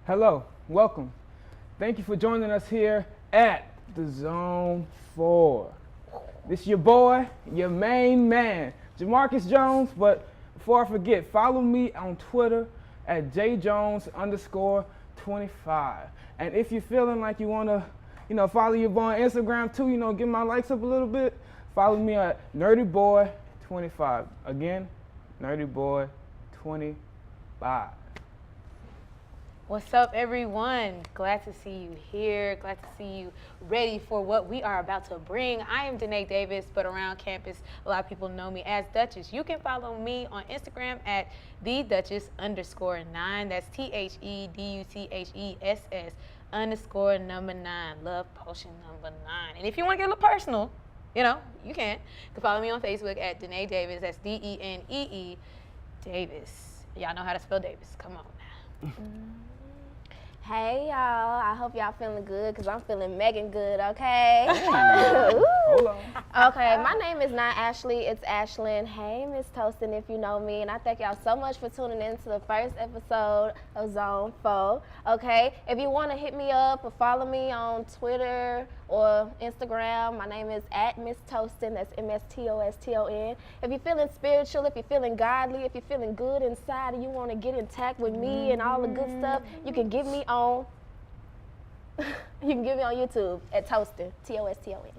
Hello, welcome. Thank you for joining us here at the Zone 4. This is your boy, your main man, Jamarcus Jones. But before I forget, follow me on Twitter at jjones_25. And if you're feeling like you want to, follow your boy on Instagram too, get my likes up a little bit, follow me at nerdyboy25. Again, nerdyboy25. What's up, everyone? Glad to see you here. Glad to see you ready for what we are about to bring. I am Danae Davis, but around campus, a lot of people know me as Duchess. You can follow me on Instagram at theduchess_9. That's THEDUCHESS_9. Love potion number 9. And if you want to get a little personal, you can. You can follow me on Facebook at Danae Davis. That's DENEE Davis. Y'all know how to spell Davis. Come on now. Hey y'all, I hope y'all feeling good because I'm feeling Megan good, okay? Hold on. Okay, my name is not Ashley, it's Ashlyn. Hey, Miss Toastin, if you know me, and I thank y'all so much for tuning in to the first episode of Zone 4, okay? If you want to hit me up or follow me on Twitter or Instagram, my name is at Miss Toastin, that's MSTOSTON. If you're feeling spiritual, if you're feeling godly, if you're feeling good inside and you want to get intact with me and all the good stuff, you can get me on YouTube at Toastin, TOSTON.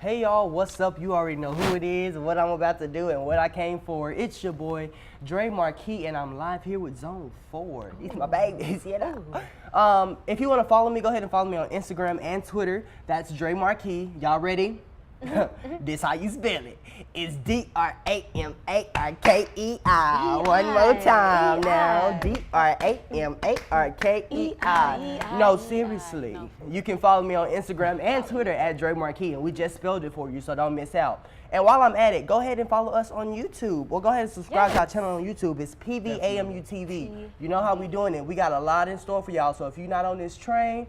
Hey y'all, what's up? You already know who it is, what I'm about to do, and what I came for. It's your boy, Dre Marquis, and I'm live here with Zone 4. These my babies, If you want to follow me, go ahead and follow me on Instagram and Twitter. That's Dre Marquis. Y'all ready? This how you spell it. It's DRAMARKEI. One more time now. DRAMARKEI. No, seriously. You can follow me on Instagram and Twitter at Dre Marquis, and we just spelled it for you, so don't miss out. And while I'm at it, go ahead and follow us on YouTube. Or go ahead and subscribe to our channel on YouTube. It's PVAMU-TV. You know how we doing it. We got a lot in store for y'all, so if you're not on this train,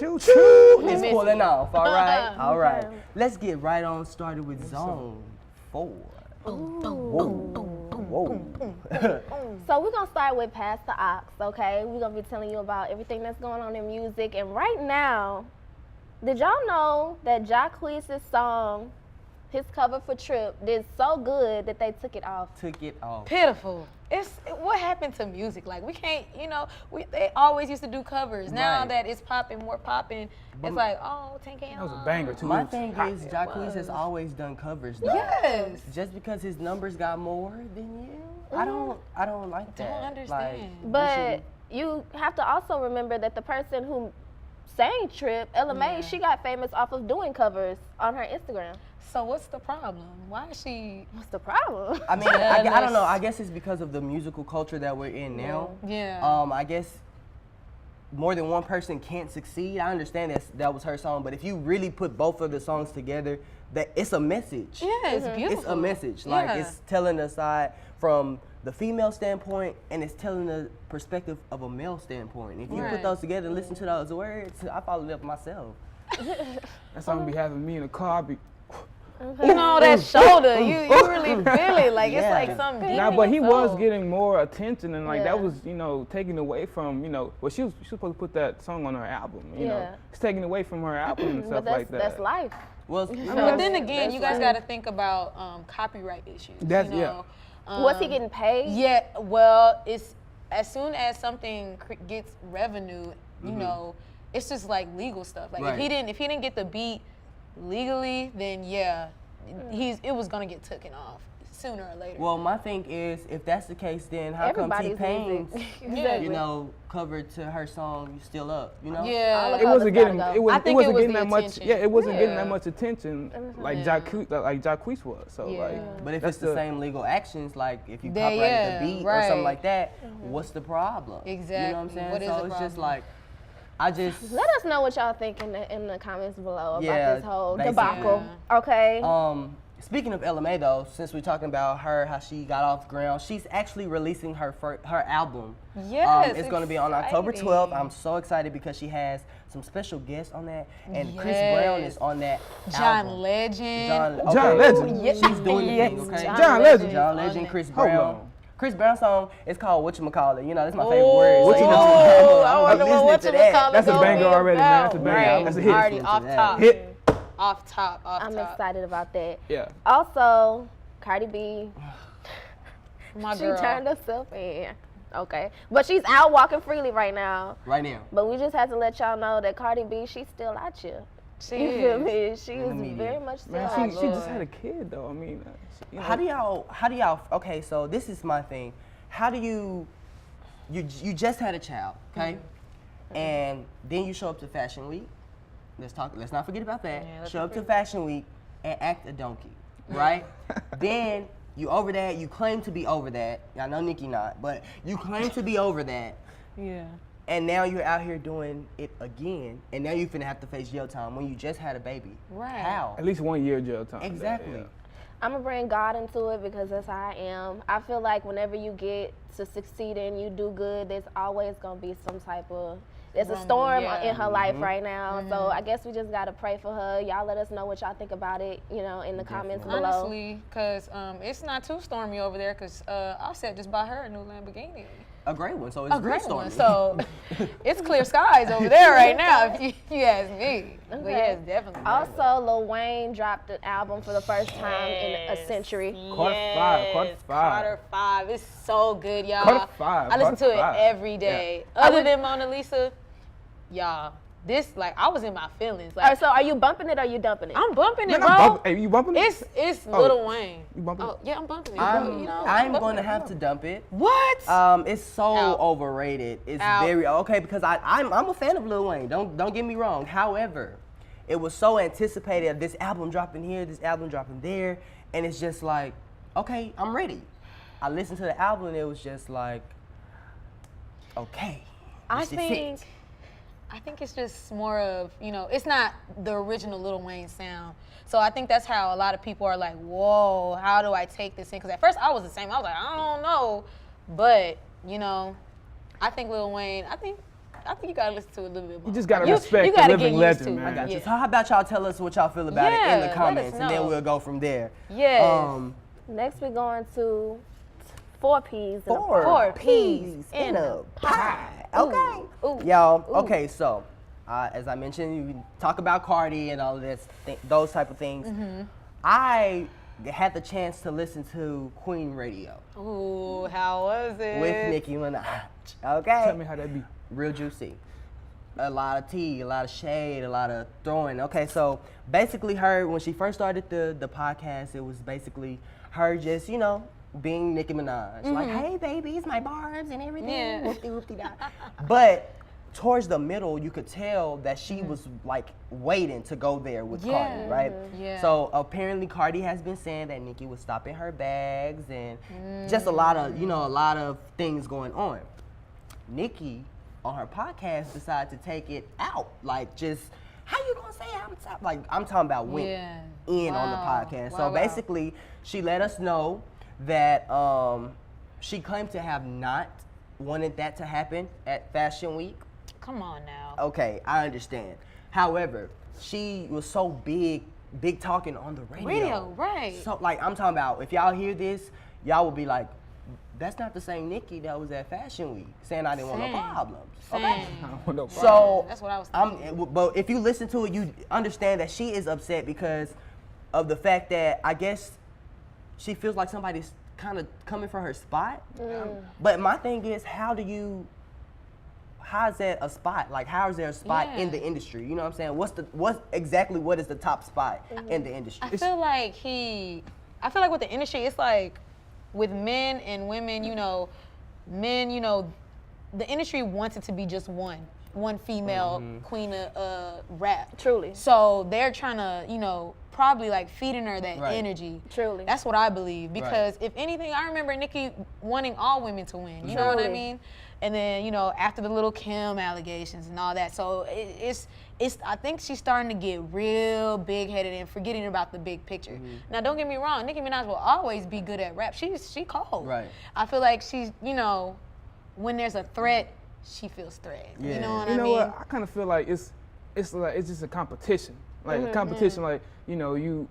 choo choo, it's pulling off. All right, all right. Let's get right on started with Zone 4. Whoa. So we're gonna start with Pass the Ox, okay? We're gonna be telling you about everything that's going on in music. And right now, did y'all know that Jacquees' song, his cover for Trip, did so good that they took it off? Pitiful. What happened to music? Like, we can't, they always used to do covers. Now that it's more popping, it's like, oh, 10K. That was a banger too. My thing is, Jacquees has always done covers, though. Yes. Just because his numbers got more than you, I don't like that. Don't understand. But you have to also remember that the person who sang Trip, Ella Mai, she got famous off of doing covers on her Instagram. So what's the problem? Why is she? What's the problem? I mean, I don't know. I guess it's because of the musical culture that we're in now. Yeah. I guess more than one person can't succeed. I understand that was her song, but if you really put both of the songs together, that it's a message. Yeah, it's beautiful. It's a message. Like, it's telling a side from the female standpoint, and it's telling the perspective of a male standpoint. If you put those together and listen to those words, I fall in love myself. That song be having me in the car. That shoulder, you really feel it. Like, it's like something deep. Nah, but he was getting more attention, and like that was, taken away from, well, she was supposed to put that song on her album. It's taken away from her album and stuff like that. That's life. Well, but then again, you guys got to think about copyright issues. That's was he getting paid? Yeah. Well, it's as soon as something gets revenue, it's just like legal stuff. Like if he didn't get the beat legally, then it was gonna get taken off sooner or later. Well, my thing is, if that's the case, then how come T-Pain's, covered to her song "You Still Up"? Yeah, it wasn't getting that much. Yeah, it wasn't getting that much attention like Jacquees was. So but if it's the same legal actions, like if you copyrighted the beat or something like that, what's the problem? Exactly. You know what I'm saying? What is so the it's problem? just like, let us know what y'all think in the comments below about this whole debacle. Okay. Speaking of Ella Mai, though, since we're talking about her, how she got off the ground, she's actually releasing her album. Yes, it's going to be on October 12th. I'm so excited because she has some special guests on that, and Chris Brown is on that album. Legend. John Legend. She's doing the thing, okay? John Legend. Chris Brown. Chris Brown song is called Whatchamacallit. You know, that's my favorite word. So, you know, I wonder what listening to that. whatchamacallit That's a gonna banger be already, man. That's a about. banger. Right. That's a hit. Already off top. Hit. Off top. I'm excited about that. Yeah. Also, Cardi B, My she girl. turned herself in. Okay, but she's out walking freely right now. Right now. But we just have to let y'all know that Cardi B, she's still out here. She You feel is. me? She the is media. very much still Man, out she here. just had a kid though. I mean, you know. How do y'all, okay, so this is my thing. How do you just had a child, okay? And then you show up to Fashion Week. Let's not forget about that. Yeah, let's Show up not to Fashion Week and act a donkey, right? Then you over that, you claim to be over that. I know Nikki not, but you claim to be over that. Yeah. And now you're out here doing it again, and now you're finna have to face jail time when you just had a baby. Right. How? At least 1 year jail time. Exactly. Yeah. I'm gonna bring God into it because that's how I am. I feel like whenever you get to succeed and you do good, there's always gonna be some type of there's a Rumble, storm yeah. in her life right now. So I guess we just gotta pray for her. Y'all let us know what y'all think about it, you know, in the comments below. Honestly, because it's not too stormy over there because Offset just bought her a new Lamborghini. A great one, so it's A real great stormy. one. So it's clear skies over there right now, if you ask me. But yeah, it's definitely. Also, Lil Wayne dropped an album for the first time in a century. Quarter five. Quarter five. It's so good, y'all. Quarter five, I listen to quarter it five. every day. Other than Mona Lisa, y'all, this, like, I was in my feelings. All right, Like, so are you bumping it or you dumping it? I'm bumping it, Man, bro. Hey, you bumping it? It's Lil Wayne. You bumping it? Oh, yeah, I'm bumping it, bro. You know, I'm bumping going to it. have to dump it. What? It's so Out. overrated. It's Out. very okay because I'm a fan of Lil Wayne. Don't get me wrong. However, it was so anticipated. This album dropping here, this album dropping there, and it's just like, okay, I'm ready. I listened to the album and it was just like, okay. I this is it. think it's just more of, you know, it's not the original Lil Wayne sound. So I think that's how a lot of people are like, whoa, how do I take this in? Because at first I was the same. I was like, I don't know. But, you know, I think Lil Wayne, I think you gotta listen to it a little bit more. You just gotta You respect gotta the living get used legend, to it. man. I got you. Yeah. So how about y'all tell us what y'all feel about it in Yeah, the let us comments, and then know. we'll go from there. Yes. Next, we're going to 4 P's. in a Four Four peas peas in a pie. Okay. Ooh. Y'all, okay, so as I mentioned, you talk about Cardi and all of this, those type of things. I had the chance to listen to Queen Radio Ooh, how was it? with Nicki Minaj. Okay. Tell me how that be. Real juicy. A lot of tea, a lot of shade, a lot of throwing. Okay, so basically when she first started the podcast, it was basically her just, you know, being Nicki Minaj. Like, hey, babies, my barbs and everything. Yeah. Whoopty-whoopty-da. But towards the middle, you could tell that she was, like, waiting to go there with Cardi, right? Yeah. So apparently Cardi has been saying that Nicki was stopping her bags and just a lot of things going on. Nicki on her podcast decided to take it out. Like, just, how you gonna say I'm talking about went Yeah. in on the Wow. podcast. Wow, So wow. basically, she let us know that she claimed to have not wanted that to happen at Fashion Week. Come on now. Okay, I understand. However, she was so big talking on the radio. Radio, right. So, like, I'm talking about, if y'all hear this, y'all will be like, that's not the same Nicki that was at Fashion Week saying I didn't want no Same. problems. Same. Okay. I don't want no problem. So That's what I was thinking. but if you listen to it, you understand that she is upset because of the fact that I guess she feels like somebody's kind of coming for her spot. But my thing is, how is that a spot? Like, how is there a spot in Yeah. the industry? You know what I'm saying? What is the top spot in the industry? I feel like with the industry, it's like with men and women, you know, the industry wants it to be just one female queen of rap. Truly. So they're trying to, you know, probably like feeding her that Right. energy. Truly. That's what I believe. Because if anything, I remember Nicki wanting all women to win. You know what I Truly. mean? And then, you know, after the little Kim allegations and all that. So it's I think she's starting to get real big-headed and forgetting about the big picture. Now, don't get me wrong, Nicki Minaj will always be good at rap. She cold. Right. I feel like she's, you know, when there's a threat, she feels threatened. Yeah. You know what You I know mean? what? I kind of feel like it's just a competition. Like a competition. Like, you know, you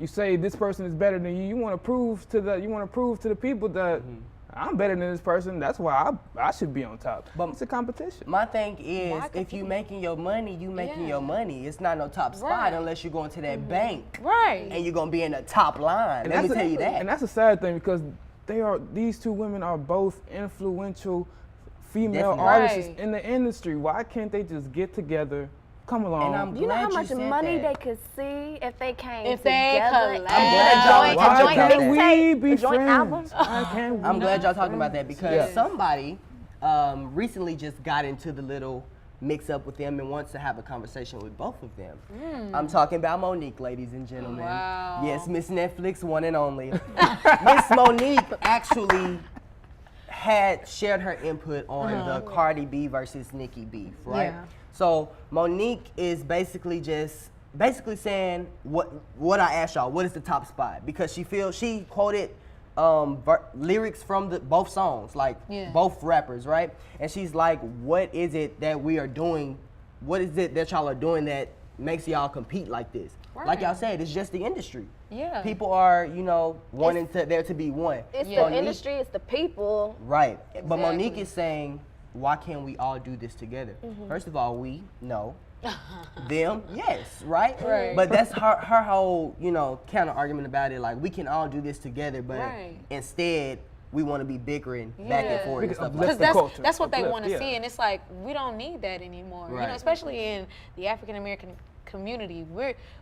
say this person is better than you. You want to prove to the people that I'm better than this person. That's why I should be on top. But It's a competition. My thing is, Why if you compete? making your money, you making Yeah. your money. It's not no top spot Right. unless you go into that bank Right. and you're gonna be in the top line. Let me tell you that. And that's a sad thing because these two women are both influential female Definitely. artists Right. in the industry. Why can't they just get together, come along? And I'm You know how glad much said money that. they could see if they came If they together collab. and glad did y'all a joint, talking a joint about that. mixtape, we be a joint friends? album. Why can't we I'm glad y'all be talking about that friends? because Yes. somebody recently just got into the little mix up with them and wants to have a conversation with both of them. I'm talking about Monique, ladies and gentlemen. Wow. Yes, Miss Netflix, one and only. Miss Monique actually had shared her input on the Cardi B versus Nicki beef, right? Yeah. So Monique is basically saying what I asked y'all. What is the top spot? Because she quoted lyrics from both songs, like Yeah. both rappers, right? And she's like, "What is it that we are doing? What is it that y'all are doing that makes y'all compete like this?" Like y'all Right. said, it's just the industry. Yeah. People are, wanting there to be one. It's Yeah. the industry, it's the people. Right. But Monique Exactly. is saying, why can't we all do this together? First of all, we no. Them, yes, right? Right. But that's her whole, counter argument about it. Like, we can all do this together, but Right. instead, we want to be bickering back and Yeah. forth and Because stuff of like Because the that. culture. that's what they Uplift, want to yeah. see, and it's like we don't need that anymore. Right. Especially in the African American community,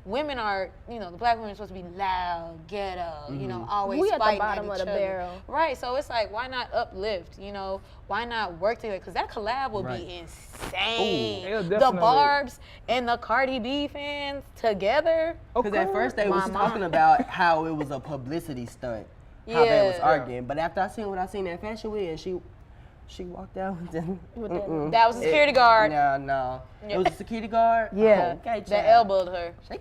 women are, the black women are supposed to be loud, ghetto, always We at the fighting bottom at of each the other. barrel. Right. So it's like, why not uplift? Why not work together? Because that collab would Right. be insane. It'll The definitely- Barbs and the Cardi B fans together. Because at first they was My talking mom. about how it was a publicity stunt, how they was Yeah. arguing. But after I seen what I seen at Fashion Week, and she walked out with them. That was a security guard. No. It was a security guard? Yeah. Oh, okay, That child. elbowed her. Shake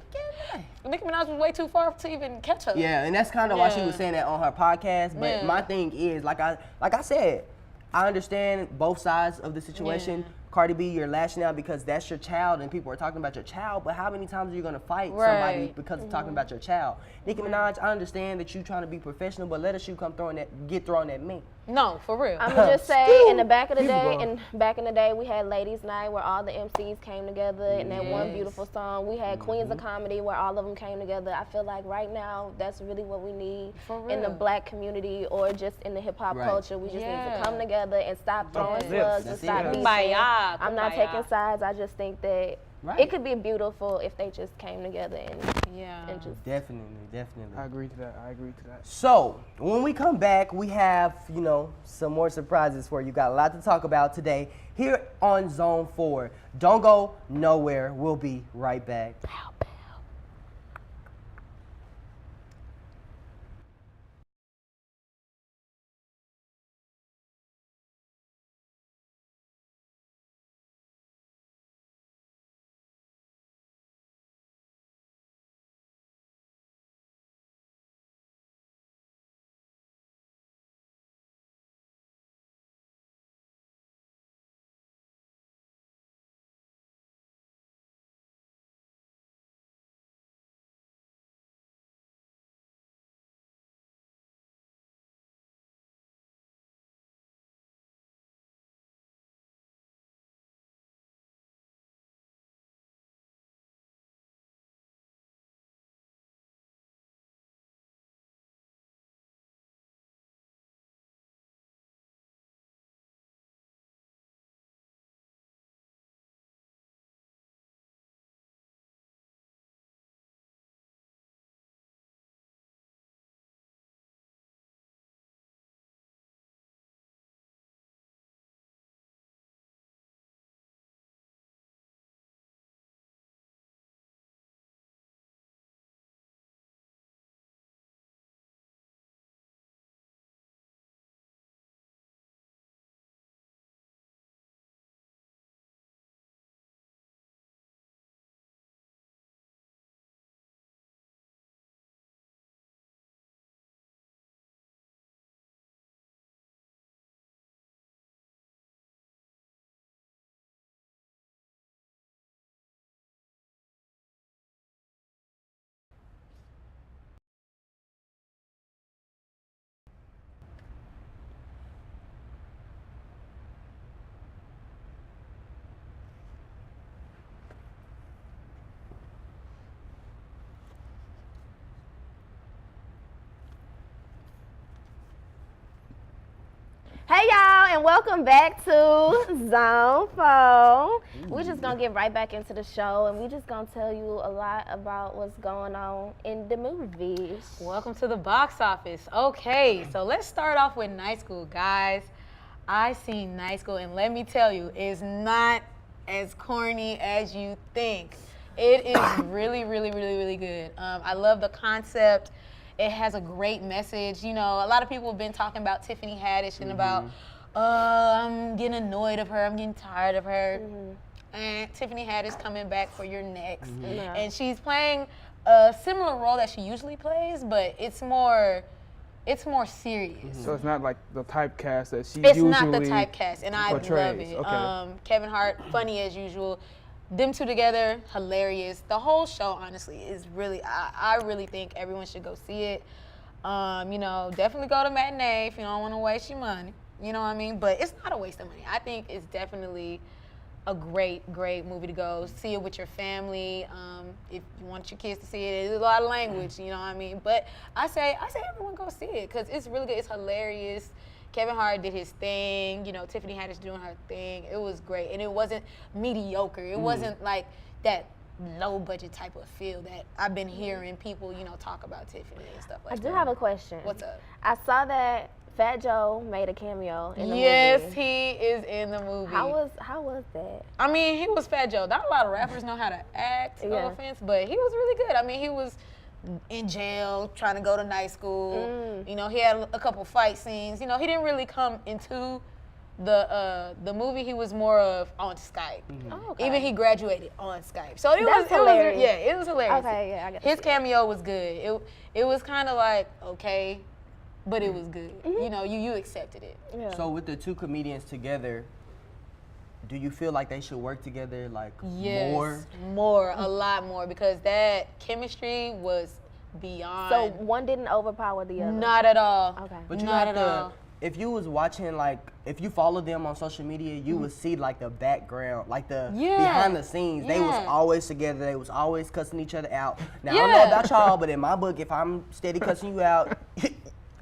it. Nicki Minaj was way too far to even catch her. Yeah, and that's kind of why she Yeah. was saying that on her podcast. But Yeah. my thing is, like I said, I understand both sides of the situation. Yeah. Cardi B, you're lashing out because that's your child and people are talking about your child, but how many times are you gonna fight somebody Right. because of talking about your child? Nicki Minaj, I understand that you trying to be professional, but let a shoe get thrown at me. No, for real. I'm gonna just say, in the People back in the day, we had Ladies Night where all the MCs came together in that one Yes. beautiful song. We had Queens of Comedy where all of them came together. I feel like right now that's really what we need For in the real. black community or just in the hip hop Right. culture. We just need Yeah. to come together and stop throwing Yes. slugs and That's stop it. beefing. Kumbaya, I'm not kumbaya. taking sides. I just think that Right. it could be beautiful if they just came together and Yeah. just. Definitely. I agree to that. So, when we come back, we have, some more surprises for you. Got a lot to talk about today here on Zone 4. Don't go nowhere. We'll be right back. Hey y'all, and welcome back to Zone 4. We're just gonna get right back into the show, and we're just gonna tell you a lot about what's going on in the movies. Welcome to the box office. Okay, so let's start off with Night School, guys. I seen Night School, and let me tell you, it's not as corny as you think. It is really, really, really, really good. I love the concept. It has a great message. You know, a lot of people have been talking about Tiffany Haddish and about, I'm getting annoyed of her, I'm getting tired of her. And Tiffany Haddish coming back for your next. And she's playing a similar role that she usually plays, but it's more serious. So it's not like the typecast that she It's usually not the typecast, and I love portrays. it. Okay. Kevin Hart, funny as usual. Them two together, hilarious. The whole show, honestly, is really, I really think everyone should go see it. You know, definitely go to matinee if you don't want to waste your money. You know what I mean? But it's not a waste of money. I think it's definitely a great, great movie to go. See it with your family. If you want your kids to see it, there's a lot of language, you know what I mean? But I say everyone go see it because it's really good. It's hilarious. Kevin Hart did his thing, you know, Tiffany Haddish doing her thing. It was great, and it wasn't mediocre. It wasn't like that low budget type of feel that I've been hearing people, you know, talk about Tiffany and stuff like that. I do have a question. What's up? I saw that Fat Joe made a cameo in the movie. Yes, he is in the movie. How was that? I mean, he was Fat Joe. Not a lot of rappers know how to act, no offense, but he was really good. I mean, he was in jail, trying to go to night school. You know, he had a couple fight scenes. You know, he didn't really come into the movie. He was more of on Skype. Oh, okay. Even he graduated on Skype. So it That's was hilarious. it was hilarious. Okay, yeah, I get His cameo was good. It was kind of like, okay, but it was good. You know, you accepted it. Yeah. So with the two comedians together, do you feel like they should work together like Yes, a lot more, because that chemistry was beyond. So one didn't overpower the other? Not at all. Okay. But you Not have at to, all. if you was watching, like, if you follow them on social media, you would see like the background, like the behind the scenes. They was always together. They was always cussing each other out. Now I don't know about y'all, but in my book, if I'm steady cussing you out,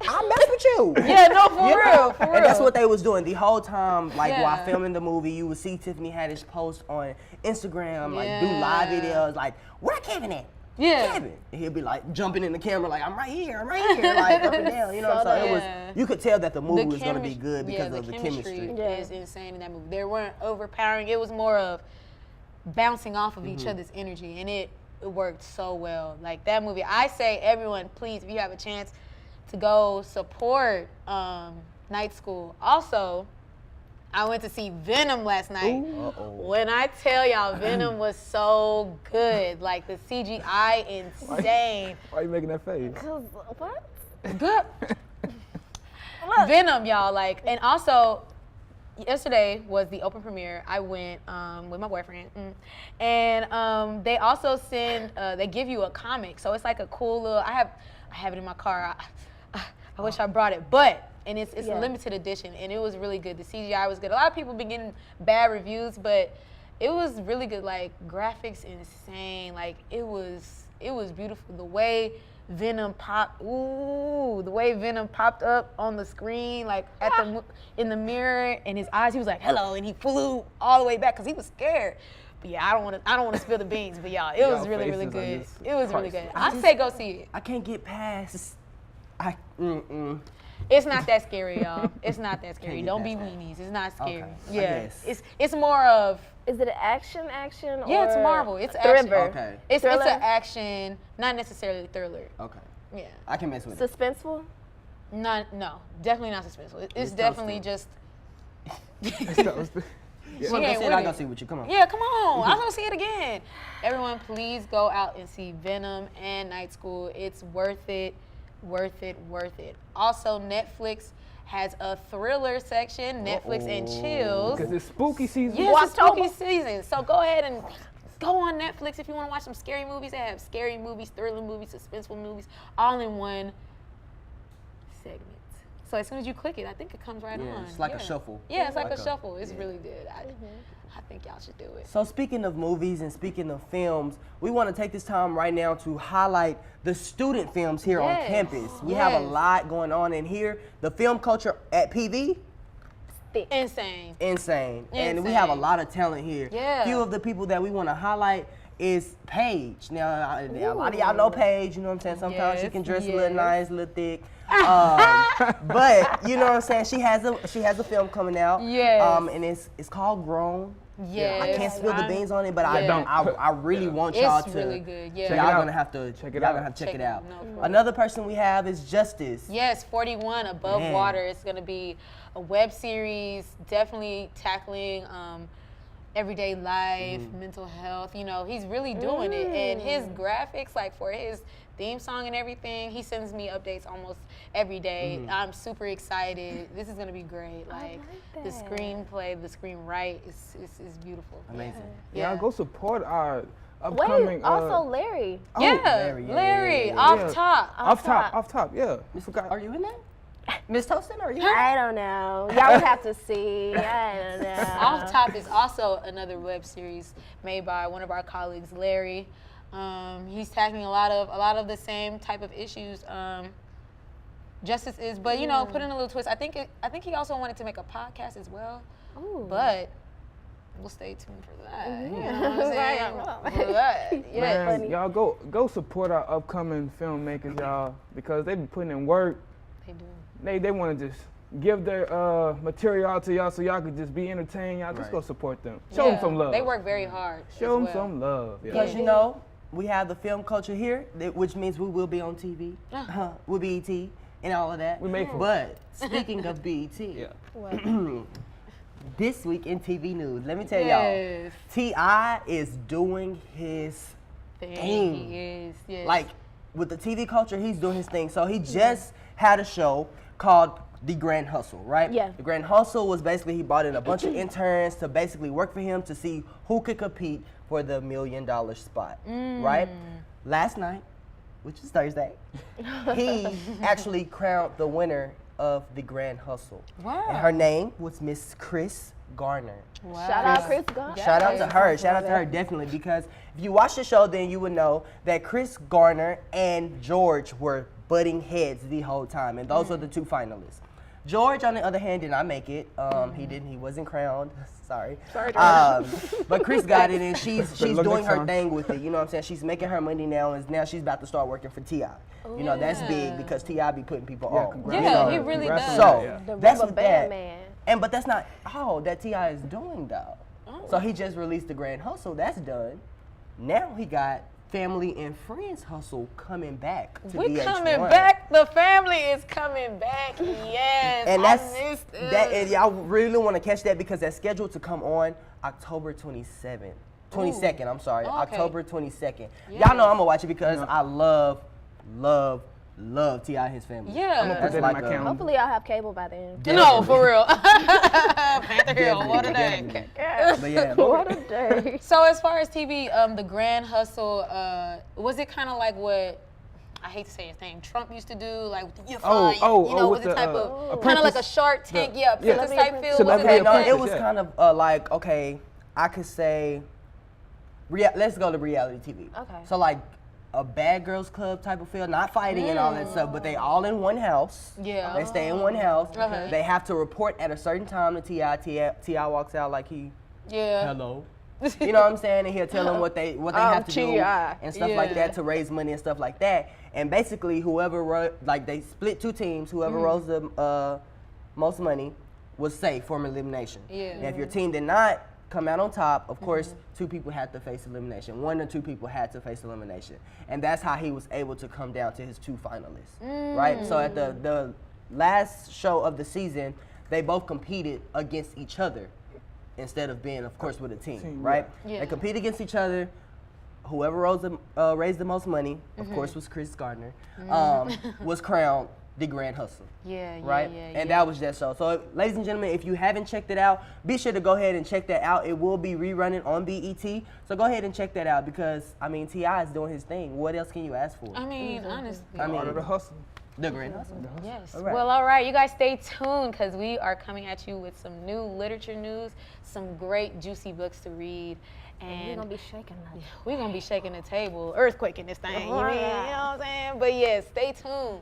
I mess with you. Yeah, no, for real. And that's what they was doing the whole time. Like while filming the movie, you would see Tiffany Haddish post on Instagram, like do live videos, like, where Kevin at? Yeah. Kevin. And he'll be like jumping in the camera, like, I'm right here, like up and down. You know what I'm saying? It was, you could tell that the movie was going to be good because of the chemistry. is insane in that movie. They weren't overpowering. It was more of bouncing off of each other's energy, and it worked so well. Like that movie, I say everyone, please, if you have a chance to go support Night School. Also, I went to see Venom last night. When I tell y'all, Venom was so good. Like the CGI, insane. Why are you making that face? Cause what? Good. Venom, y'all. Like, and also, yesterday was the open premiere. I went with my boyfriend, and they also send. They give you a comic, so it's like a cool little. I have it in my car. I wish I brought it, but it's a limited edition, and it was really good. The CGI was good. A lot of people been getting bad reviews, but it was really good. Like graphics, insane. Like it was beautiful. The way Venom popped up on the screen, like in the mirror, and his eyes. He was like, "Hello," and he flew all the way back because he was scared. But yeah, I don't want to spill the beans. But y'all, it was really, really good. It was really good. I say go see it. I can't get past. It's not that scary, y'all. It's not that scary. Don't be weenies. It's not scary. Okay, Yeah, it's more of. Is it action? Yeah, it's Marvel. It's action. thriller. Okay. It's an action, not necessarily thriller. Okay. Yeah. I can mess with it. Suspenseful? No, definitely not suspenseful. It's definitely just. Well, ain't I with go it. see with you. Come on. Yeah, come on. I'm gonna see it again. Everyone, please go out and see Venom and Night School. It's worth it, worth it, worth it. Also, Netflix has a thriller section, Netflix and Chills. Because it's spooky season. Yes, it's spooky season. So go ahead and go on Netflix if you want to watch some scary movies. They have scary movies, thriller movies, suspenseful movies, all in one segment. So as soon as you click it, I think it comes right on. It's like a shuffle. Yeah, it's like a shuffle. It's really good. I think y'all should do it. So speaking of movies and speaking of films, we want to take this time right now to highlight the student films here on campus. We have a lot going on in here. The film culture at PV thick. Insane. And we have a lot of talent here. Yeah. Few of the people that we want to highlight is Paige. Now, a lot of y'all know Paige, you know what I'm saying? Sometimes she can dress a little nice, a little thick. But you know what I'm saying? She has a film coming out. Yes. And it's called Grown. Yes. I can't spill the beans on it, but Yeah. I really want y'all It's to. really good. Yeah. Y'all gonna have to check it out. Check it out. Another person we have is Justice. Yes, 41 Above Man. Water. It's going to be a web series, definitely tackling everyday life, mental health. You know, he's really doing it. And his graphics, like for his theme song and everything, he sends me updates almost every day. I'm super excited. This is going to be great. Like the screenplay, the screenwrite is beautiful. Amazing. Yeah, go support our upcoming. Wait, also Larry. Larry, yeah. off top. Off top, yeah. We forgot. Are you in that? Miss Toastin, are you? I don't know. Y'all would have to see. I don't know. Off Top is also another web series made by one of our colleagues, Larry. He's tackling a lot of the same type of issues Justice is, but you know, put in a little twist. I think he also wanted to make a podcast as well. Ooh. But we'll stay tuned for that. You know what I'm saying? For that. Yeah. Man, y'all go support our upcoming filmmakers, y'all, because they be putting in work. They do. They want to just give their material out to y'all so y'all could just be entertained. Y'all just go support them. Show them some love. They work very hard. Show them well. some love. Yeah. Because you know, we have the film culture here, which means we will be on TV, with BET and all of that. We make it. But speaking of BET, this week in TV news, let me tell y'all, T.I. is doing his thing. He is, yes. Like, with the TV culture, he's doing his thing. So he just had a show called The Grand Hustle, right? Yeah. The Grand Hustle was basically, he brought in a bunch of interns to basically work for him to see who could compete for the $1 million spot, right? Last night, which is Thursday, he actually crowned the winner of The Grand Hustle. Wow. And her name was Miss Chris Garner. Wow. Shout out Chris Garner. Shout out to her. Shout out to her, definitely, because if you watch the show, then you would know that Chris Garner and George were butting heads the whole time, and those were the two finalists. George, on the other hand, did not make it. He wasn't crowned. Sorry. Sorry, George. But Chris got it, and she's doing her thing with it. You know what I'm saying? She's making her money now, and now she's about to start working for T.I. You know, that's big because T.I. be putting people on. Yeah, you know? he really Congrats does. on So The that's rubber what that. band man. But that's not all that T.I. is doing though. So he just released the Grand Hustle. That's done. Now he got Family and Friends Hustle coming back to We're VH1. coming back. The family is coming back. Yes. And that's I missed it. that. And y'all really want to catch that because that's scheduled to come on October 22nd. I'm sorry, Oh, okay. October 22nd. Yes. Y'all know I'm gonna watch it because I love T.I. and his family. Yeah. I'm gonna put That's that like in my a- calendar. Hopefully I'll have cable by then. No, for real. Panther Hill, what a day. But yeah, What a day. So as far as TV, the Grand Hustle, was it kind of like what, I hate to say his name, Trump used to do, like with the was with it the, type of, kind of like a Shark Tank, apprentice type feel? Was it Celebrity like Okay, no, that? it was kind of like, okay, I could say, let's go to reality TV. Okay. So like a Bad Girls Club type of feel, not fighting and all that stuff, but they all in one house. Yeah. They stay in one house. Okay. They have to report at a certain time to T.I. T.I. walks out like he, Yeah. you know what I'm saying? And he'll tell them what they have to do T.I. and stuff like that to raise money and stuff like that. And basically, they split two teams. Whoever rose the most money was safe from elimination. Yeah. And if your team did not come out on top, of course, two people had to face elimination. One or two people had to face elimination. And that's how he was able to come down to his two finalists, right? So at the last show of the season, they both competed against each other instead of being, of course, with a team, right? Yeah. They compete against each other. Whoever raised the most money, of course, was Chris Gardner, was crowned the Grand Hustle. Right? And that was that show. So, ladies and gentlemen, if you haven't checked it out, be sure to go ahead and check that out. It will be rerunning on BET. So go ahead and check that out because, I mean, T.I. is doing his thing. What else can you ask for? I mean, honestly. Part of the hustle. The Grand Hustle. Yes. All right. Well, all right. You guys stay tuned because we are coming at you with some new literature news, some great juicy books to read. And We're gonna be shaking that. we're going to be shaking the table, earthquaking this thing. You know what I'm saying? But yes, stay tuned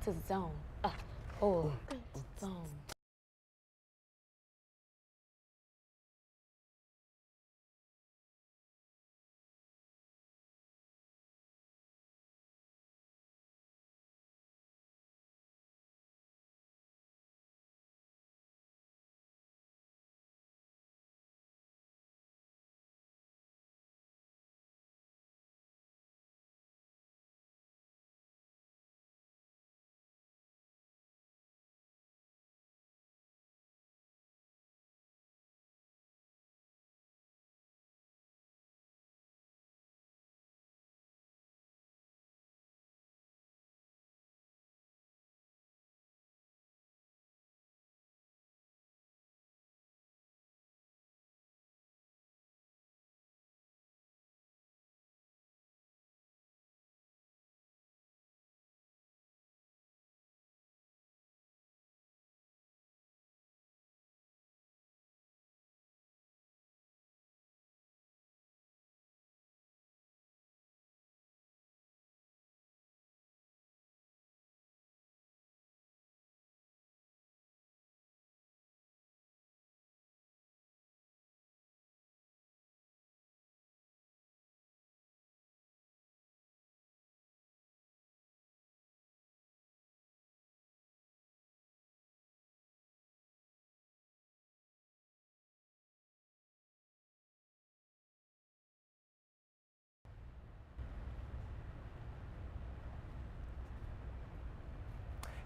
to the zone. Zone.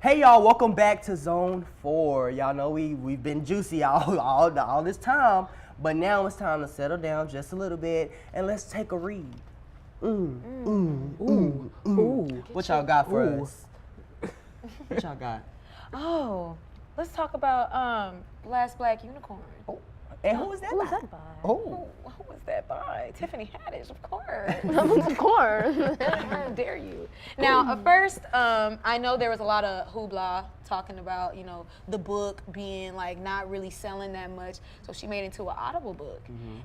Hey y'all, welcome back to Zone 4. Y'all know we've been juicy all this time, but now it's time to settle down just a little bit and let's take a read. What y'all got for us? What y'all got? Oh, let's talk about Last Black Unicorn. Oh, and who was that? Who was that by? Oh, Who was that by? Tiffany Haddish, of course. Of course. How dare you? Now, at first, I know there was a lot of hoopla talking about, you know, the book being like not really selling that much, so she made it into an Audible book,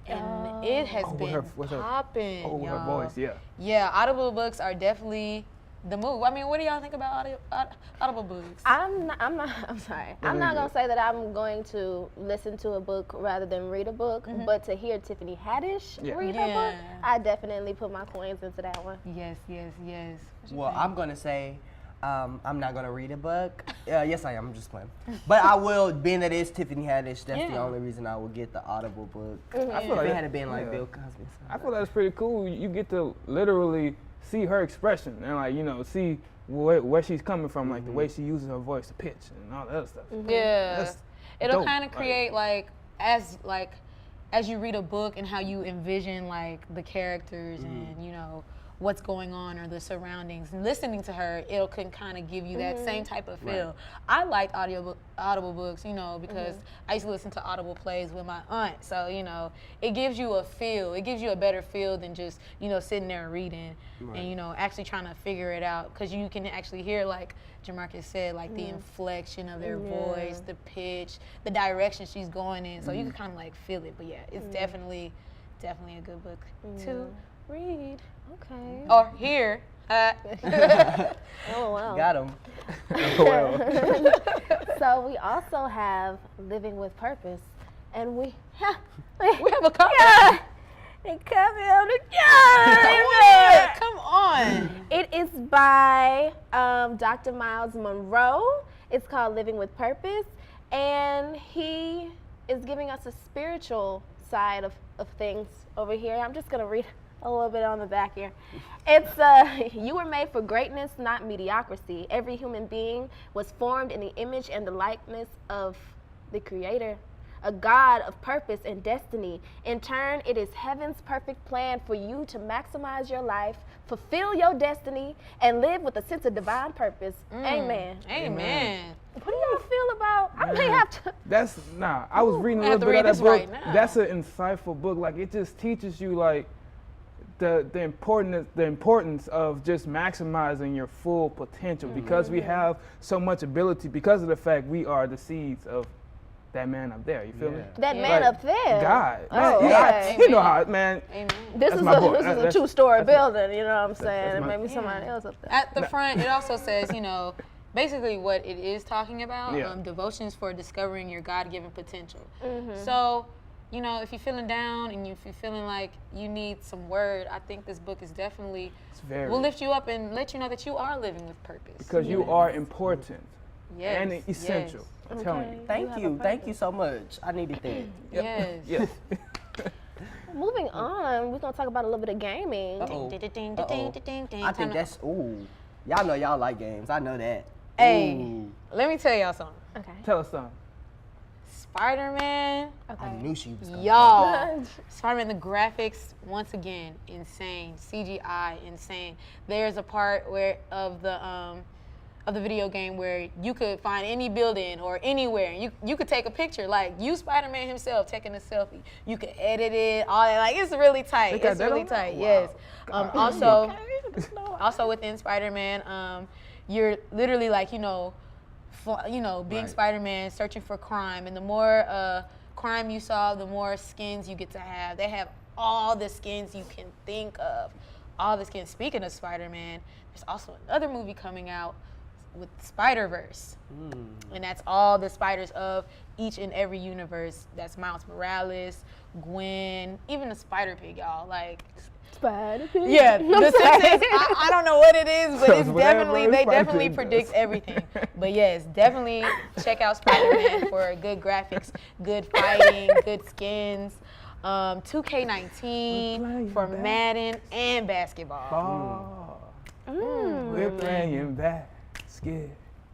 and it has been popping. Oh, her y'all. voice, yeah. Yeah, Audible books are definitely the move. I mean, what do y'all think about Audible books? I'm sorry. I'm not gonna say that I'm going to listen to a book rather than read a book, but to hear Tiffany Haddish read her book, I definitely put my coins into that one. Yes. well, I'm gonna say I'm not gonna read a book. Yes, I am. I'm just playing. But I will, being that it's Tiffany Haddish, that's the only reason I will get the Audible book. I feel like it had been like Bill Cosby. I feel that's pretty cool. You get to literally see her expression and like, you know, see where she's coming from, like the way she uses her voice to pitch and all that other stuff. Yeah, That's it'll dope. kind of create as you read a book and how you envision like the characters and you know what's going on or the surroundings. And listening to her, it can kind of give you that same type of feel. Right. I liked Audible books, you know, because I used to listen to Audible plays with my aunt. So, you know, it gives you a feel. It gives you a better feel than just, you know, sitting there reading and, you know, actually trying to figure it out. Because you can actually hear, like Jamarcus said, like the inflection of their voice, the pitch, the direction she's going in. So you can kind of like feel it. But yeah, it's definitely a good book to read. Okay. Or hear. Oh wow. Got him. So we also have Living with Purpose, and we We have a copy. and copy of the Come on. It is by Dr. Miles Monroe. It's called Living with Purpose, and he is giving us a spiritual side of things over here. I'm just gonna read a little bit on the back here. It's you were made for greatness, not mediocrity. Every human being was formed in the image and the likeness of the Creator, a God of purpose and destiny. In turn, it is heaven's perfect plan for you to maximize your life, fulfill your destiny, and live with a sense of divine purpose. Amen. Amen. What do y'all feel about? I may have to. I was reading a little bit of that book. That's an insightful book. Like, it just teaches you like the importance of just maximizing your full potential, because we have so much ability because of the fact we are the seeds of that man up there. You feel me? That man up there. God. Oh, Man, you know how, man. Amen. This is my boy. a two-story building. You know what I'm saying? And maybe somebody else up there. At the front, it also says, you know, basically what it is talking about, devotions for discovering your God-given potential. So, you know, if you're feeling down and if you're feeling like you need some word, I think this book is definitely will lift you up and let you know that you are living with purpose. Because you are important and essential. Yes. I'm telling you. Thank you so much. I needed that. Yes. Moving on, we're going to talk about a little bit of gaming. I think that's, y'all know y'all like games. I know that. Hey, let me tell y'all something. Okay. Tell us something. Spider-Man. I knew she was going Y'all, Spider-Man, the graphics, once again, insane. CGI, insane. There's a part of the video game where you could find any building or anywhere. You could take a picture, like you Spider-Man himself taking a selfie. You could edit it, all that. Like, it's really tight. It's really tight. Yes. Also within Spider-Man, you're literally like, being Spider-Man, searching for crime, and the more crime you solve, the more skins you get to have. They have all the skins you can think of, all the skins. Speaking of Spider-Man, there's also another movie coming out with Spider-Verse, and that's all the spiders of each and every universe. That's Miles Morales, Gwen, even the Spider-Pig, y'all. Like, Spider-Pig. yeah, the Simpsons, I don't know what it is, but it's they definitely predict everything. But yes, definitely check out Spider-Man for good graphics, good fighting, good skins. 2K19 for Madden and basketball. We're playing basketball.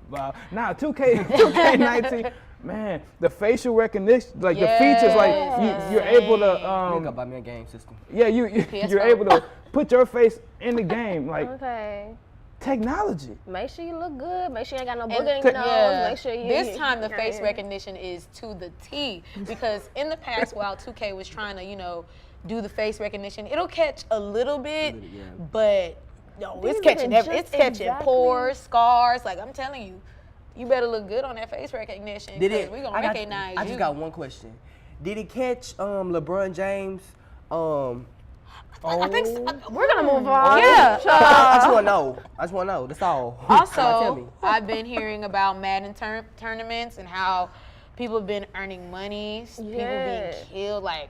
Wow. Nah, 2K19, man, the facial recognition, like the features, like you're able to. You gotta buy me a game system. Yeah, you're able to put your face in the game, like Okay. technology. Make sure you look good. Make sure you ain't got no booger in your nose. Make sure you. This time the face recognition is to the T, because in the past, while 2K was trying to, do the face recognition, it'll catch a little bit, but no, it's catching pores, scars. Like I'm telling you, you better look good on that face recognition. Did it? We're gonna recognize you. I just got one question. Did it catch LeBron James? I think so. We're gonna move on. Yeah. I just want to know. That's all. Tell me. Also, I've been hearing about Madden tournaments and how people have been earning money, people being killed, like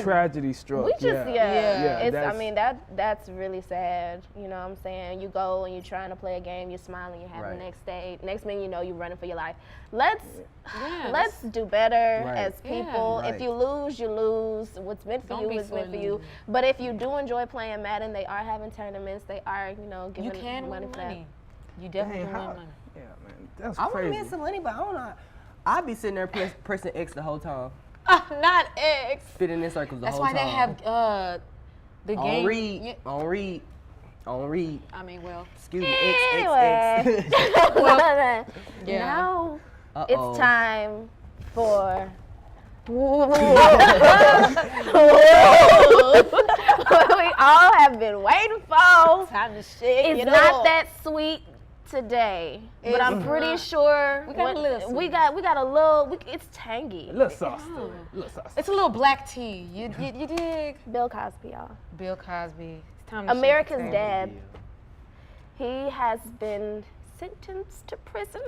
Tragedy struck. We just yeah. I mean that's really sad. You know what I'm saying? You go and you're trying to play a game, you're smiling, you're having the next day. Next minute you know you're running for your life. Let's do better as people. Right. If you lose, you lose. What's meant for you is meant for you. But if you do enjoy playing Madden, they are having tournaments. They are, giving money for that. You definitely can win money. Yeah, man, that's I crazy. want to win some money, but I don't know. I'd be sitting there pressing X the whole time. Not X. Spinning in circles the whole time. That's why they have the game. On read. I mean, well. Excuse me, Anyway. X. Now it's time for we all have been waiting for. Time to shake It's it not up. that sweet today, but I'm pretty sure we got a little we got a little. It's tangy. A little sauce. It's a little black tea. You dig? Bill Cosby, y'all. Bill Cosby. It's time to America's shake it. dad. He has been sentenced to prison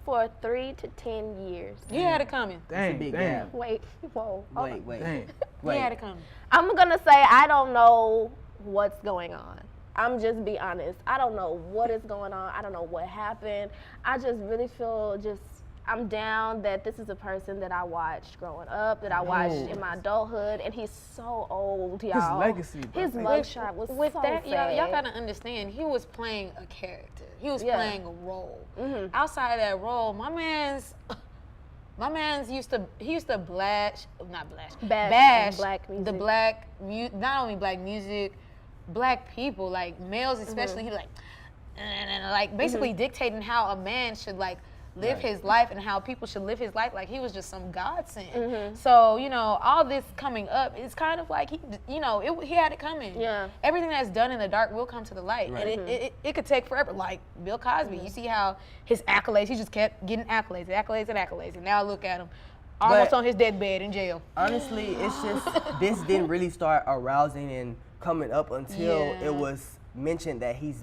for 3 to 10 years. You had it coming. Dang, big damn. gap. Wait, whoa. hold on. Wait. Dang. You had it coming. I'm gonna say I don't know what's going on. I'm just be honest. I don't know what is going on. I don't know what happened. I just really feel I'm down that this is a person that I watched growing up, that I watched in my adulthood, and he's so old, y'all. His legacy, bro. His mugshot was With so that, sad. y'all gotta understand, he was playing a character. He was playing a role. Outside of that role, my man's used to bash black music. not only black music, black people, like males especially. He was like basically dictating how a man should live his life and how people should live his life. Like he was just some godsend. So all this coming up, it's kind of like he had it coming. Yeah. Everything that's done in the dark will come to the light, and it could take forever. Like Bill Cosby, you see how his accolades, he just kept getting accolades, and now look at him, almost on his deathbed in jail. Honestly, it's just this didn't really start arousing and coming up until it was mentioned that he's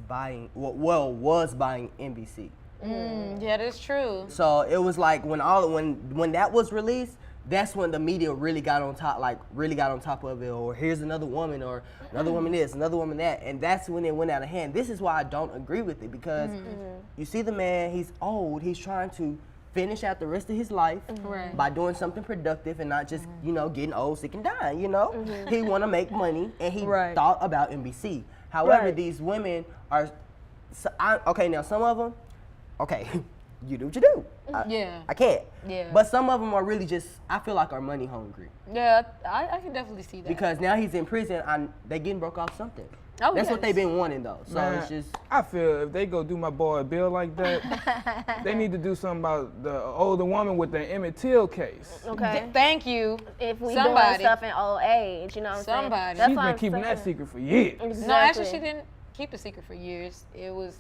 was buying NBC. Yeah, that's true. So it was like when that was released, that's when the media really got on top of it. Or here's another woman, or another woman this, another woman that, and that's when it went out of hand. This is why I don't agree with it, because you see the man, he's old, he's trying to finish out the rest of his life by doing something productive and not just getting old, sick, and dying. He want to make money, and he thought about NBC. However, these women are now some of them. Okay, you do what you do. I can't. Yeah. But some of them are really just, I feel like, are money hungry. Yeah, I can definitely see that. Because now he's in prison, they getting broke off something. Oh, That's what they've been wanting, though. So Man, it's just. I feel if they go do my boy Bill like that, they need to do something about the older woman with the Emmett Till case. Okay. Thank you. If we Somebody. doing stuff in old age, you know what I'm saying? She's been keeping that secret for years. Exactly. No, actually, she didn't keep the secret for years. It was,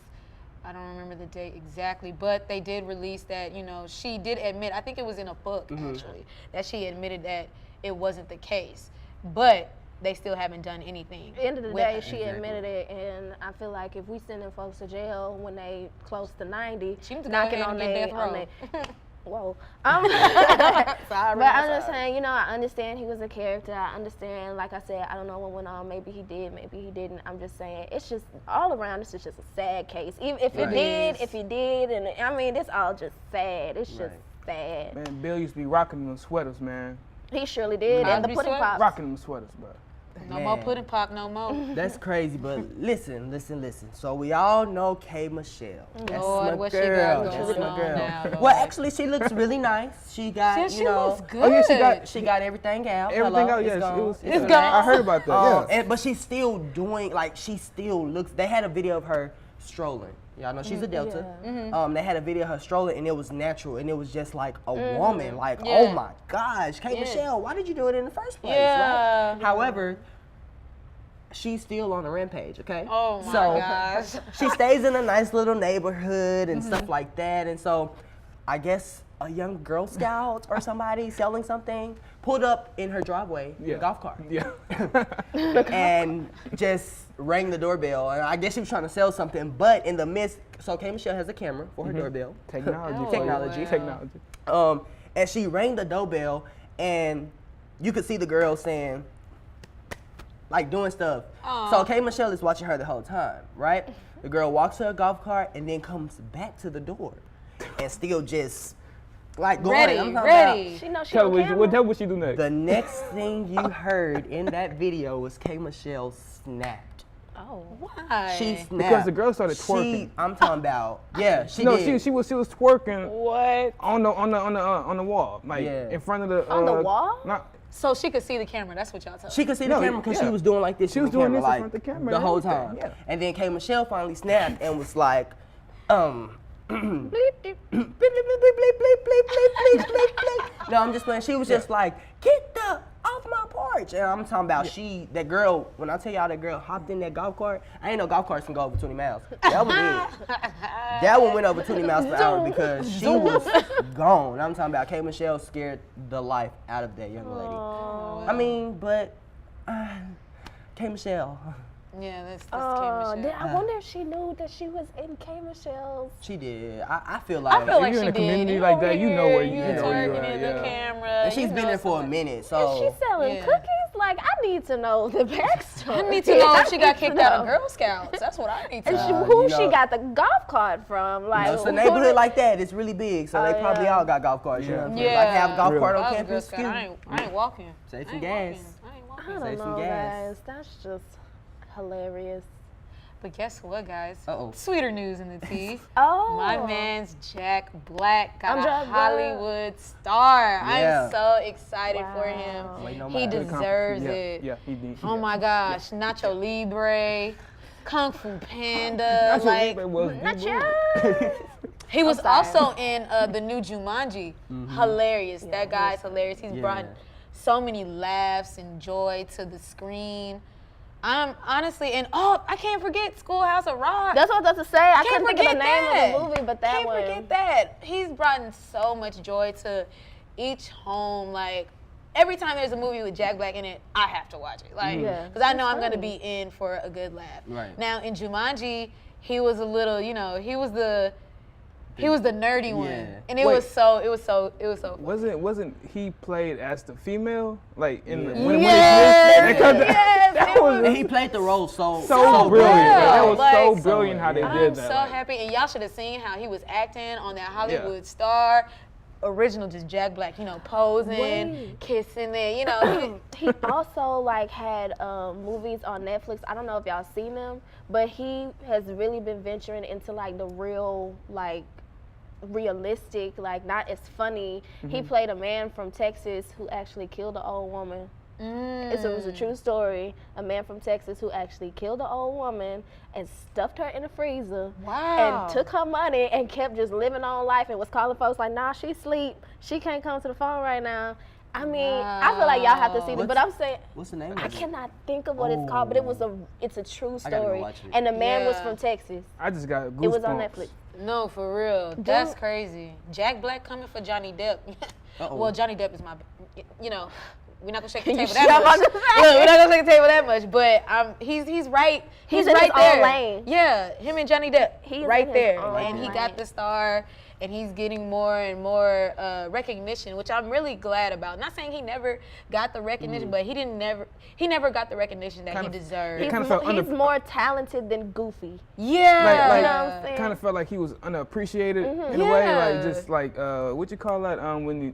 I don't remember the date exactly, but they did release that, she did admit, I think it was in a book, actually, that she admitted that it wasn't the case. But they still haven't done anything. At the end of the day, she admitted it, and I feel like if we sending folks to jail when they close to 90, She needs to knocking go ahead on and their, get death row. Whoa. Sorry, But I'm just saying, I understand he was a character. I understand, like I said, I don't know what went on. Maybe he did, maybe he didn't. I'm just saying, it's just all around. It's just a sad case. Even if he did, and I mean, it's all just sad. It's just sad. Man, Bill used to be rocking them sweaters, man. He surely did, and the Cosby pudding sweater? pops. Rocking them sweaters, bro. No more pudding pop, no more. That's crazy, but listen. So we all know K. Michelle. That's Lord, my what girl. she got That's going my on girl. now, Lord. Well, actually, she looks really nice. She got, She looks good. Oh yeah, she got everything out. everything Hello, out. Yes, it's gone. It's gone. I heard about that. Yeah. But she's still doing, like, she still looks, they had a video of her strolling. Y'all know she's a Delta. They had a video of her strolling, and it was natural, and it was just like a woman. Like, Yeah. oh my gosh, K. Michelle, why did you do it in the first place? Yeah. Right? However, she's still on a rampage, okay? Oh my so, gosh. she stays in a nice little neighborhood and stuff like that, and so I guess a young Girl Scout or somebody selling something pulled up in her driveway in a golf cart. Yeah. And just rang the doorbell. And I guess she was trying to sell something, but in the midst, so K. Michelle has a camera for her doorbell. Technology. Technology. Technology. And she rang the doorbell, and you could see the girl saying, like, doing stuff. So K. Michelle is watching her the whole time, right? The girl walks to her golf cart and then comes back to the door and still just, like, going. Ready, I'm talking ready. She knows she Tell on her camera. what she do next. The next thing you heard in that video was K. Michelle snapped. Oh. Why? She snapped. Because the girl started twerking. I'm talking about, yeah, she No, did. she was twerking What? on the wall, like in front of the On the wall? Not, So she could see the camera. That's what y'all tell She could see the No, camera because yeah. she was doing like this. She in was the doing camera, this in like, front of the camera the and whole everything, time. yeah. And then K. Michelle finally snapped and was like, Bleep, bleep. bleep, bleep, bleep, bleep, bleep, bleep, bleep, bleep, bleep. No, I'm just playing. She was just like, get the off my porch. And I'm talking about that girl, when I tell y'all that girl hopped in that golf cart, I ain't know golf carts can go over 20 miles. That one did. That one went over 20 miles per hour because she was gone. I'm talking about K. Michelle scared the life out of that young lady. I mean, but K. Michelle, Yeah, that's K. Oh, Michelle. I wonder if she knew that she was in K. Michelle's. she did. I feel like, I feel like you're in she a community did. like over that, you here, know where you you know where you twerking at, in yeah. the camera. and she's you been know there for a someone- minute, Is so she selling Yeah. cookies? Like, I need to know the backstory. I need to know if she got I need kicked to out of know. Girl Scouts. That's what I need to And know. who you she know- got the golf cart from? Like, it's a who neighborhood did- like that. It's really big, so they Oh, probably yeah. all got golf carts. You know what I'm saying? Yeah. Like have golf Really. cart I on was a Girl campus. Scout. I ain't walking. Save I some ain't gas. walking. I ain't I walking. don't Save some know, gas. guys. That's just hilarious. But guess what, guys? Uh-oh. Sweeter news in the tea. Oh. My man's Jack Black got I'm a Jack Black. Hollywood star. Yeah. I'm so excited for Wow. him. Waiting on He mine. deserves yeah, it. Yeah, he did. Oh my gosh, Nacho Libre, Kung Fu Panda, like he was sorry. also in the new Jumanji. Hilarious. That guy's hilarious. He's brought so many laughs and joy to the screen. I'm honestly, and I can't forget Schoolhouse of Rock. That's what I was about to say. I Can't couldn't think of the forget name that. of the movie, but that Can't one. forget that. He's brought in so much joy to each home. Like, every time there's a movie with Jack Black in it, I have to watch it. Like, Yeah. because I know It's I'm going to funny. be in for a good laugh. Right. Now, in Jumanji, he was a little, he was the nerdy one. Yeah. And it Wait. was so fun. Wasn't he played as the female? Like in the Yeah. when Yes, Will Smith? yes, that it was And he played the role so so brilliant. good. That was Like, so so brilliant how they I'm did so that. like. happy, and y'all should have seen how he was acting on that Hollywood Star. Original, just Jack Black, posing, Wait. kissing there, He also like had movies on Netflix. I don't know if y'all seen them, but he has really been venturing into like the real, like realistic, like not as funny. He played a man from Texas who actually killed an old woman. It was a true story. A man from Texas who actually killed an old woman and stuffed her in a freezer. Wow. And took her money and kept just living on life and was calling folks like, nah, she sleep. She can't come to the phone right now. I mean, I feel like y'all have to see this, but I'm saying, What's the name I of it? cannot think of what it's called, but it's a true I gotta go story. watch it. And the man was Yeah. from Texas. I just got goosebumps. It was on Netflix. No, for real. That's crazy. Jack Black coming for Johnny Depp. Uh-oh. Well, Johnny Depp is we're not gonna shake the You table sure that about much. to Look, say? we're not gonna shake the table that much, but he's right. He's in right his own there. lane. Yeah, him and Johnny Depp, He's right in his there, own and he lane. got the star, and he's getting more and more recognition, which I'm really glad about. Not saying he never got the recognition, but he never got the recognition that he deserved. It kinda felt He's more talented than Goofy. Yeah, Like, You know what I'm saying? kind of felt like he was unappreciated in a way, like just like what you call that when you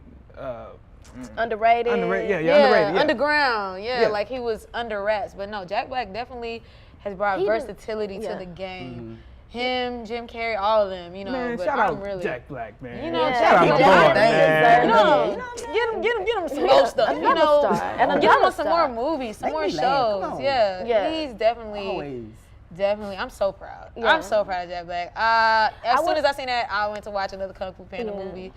Underrated. Underrated, yeah, Yeah, underrated. Yeah. underground. Yeah, Yeah. like he was under wraps. But no, Jack Black definitely has brought He was- versatility yeah. to the game. Him, Jim Carrey, all of them, you know. Man, but shout I'm out really, Jack Black, man. You know, Yeah. shout out He my did boy, his thing. man. You know, get him some more stuff. You Another know, star. And get him another on some more star. movies, some Make more me shows. laugh. Come on. Yeah, Yeah. he's definitely. Always. Definitely, I'm so proud. Yeah. I'm so proud of Jack Black. As soon was- as I seen that, I went to watch another Kung Fu Panda Yeah. movie.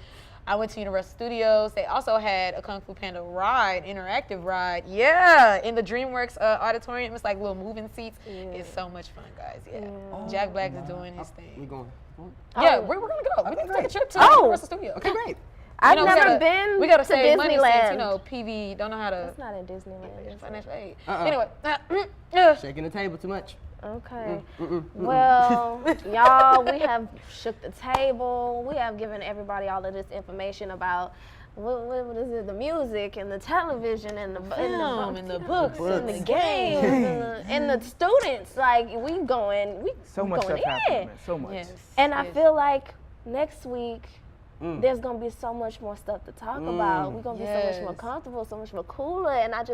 I went to Universal Studios. They also had a Kung Fu Panda ride, interactive ride. Yeah, in the DreamWorks auditorium. It's like little moving seats. It's so much fun, guys. Yeah, Jack Black is doing his We thing. going. Yeah, we're gonna go. We're gonna take a trip to Oh. Universal Studios. Okay, great. I've You know, never been We gotta to save money since Disneyland. you know PV don't know how to It's not in Disneyland. Is it? financial aid. Uh-uh. Anyway, Shaking the table too much. Okay. Well, y'all, we have shook the table. We have given everybody all of this information about what is it? The music and the television and the film and the books and the games and the students. Like we going So much stuff in. happening, man. So much. yes. And I yes. feel like next week there's gonna be so much more stuff to talk about. We're gonna be so much more Yes. comfortable, so much more cooler. And I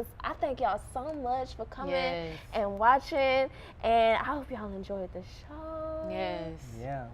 thank y'all so much for coming Yes. and watching. And I hope y'all enjoyed the show. Yes. Yeah.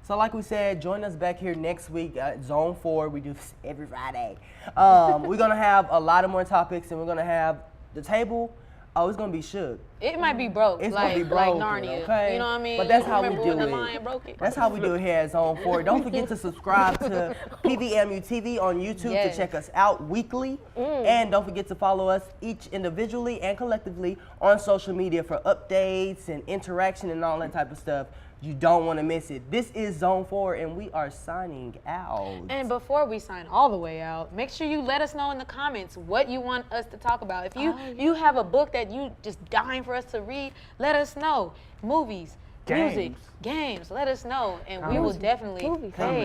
So like we said, join us back here next week at Zone 4. We do this every Friday. We're going to have a lot of more topics, and we're going to have the table. Oh, it's going to be shook. It might be broke, It's like gonna be broken, Narnia. okay? You know what I mean? But that's how we Remember do when the it. lion broke it? That's how we do it here at Zone 4. Don't forget to subscribe to PVAMU-TV on YouTube Yes. to check us out weekly. And don't forget to follow us each individually and collectively on social media for updates and interaction and all that type of stuff. You don't want to miss it. This is Zone 4, and we are signing out. And before we sign all the way out, make sure you let us know in the comments what you want us to talk about. If you have a book that you just dying for us to read, let us know. Movies, music, games, let us know, and we will definitely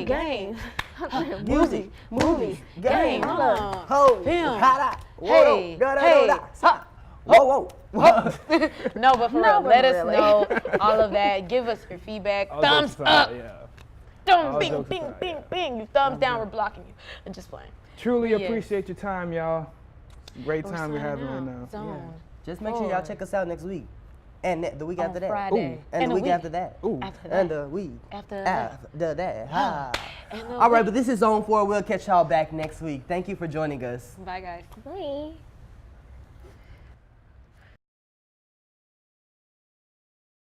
Games. Music, movies, games, Hold film. Hey, whoa. No, but for real, let us know all of that. Give us your feedback. All Thumbs jokes aside, up. Yeah. Thumbs, bing, jokes bing, aside, bing, yeah. bing. You thumbs down, we're blocking you. I'm just playing. Truly Yes. appreciate your time, y'all. Great We're time we're signing having right out. now. Zone. Just make sure y'all check us out next week. And the week On after that. Friday. And the week after that. Ooh. After And that. the week After that. after that. Ha. And the All right, week- but this is Zone 4. We'll catch y'all back next week. Thank you for joining us. Bye, guys. Bye.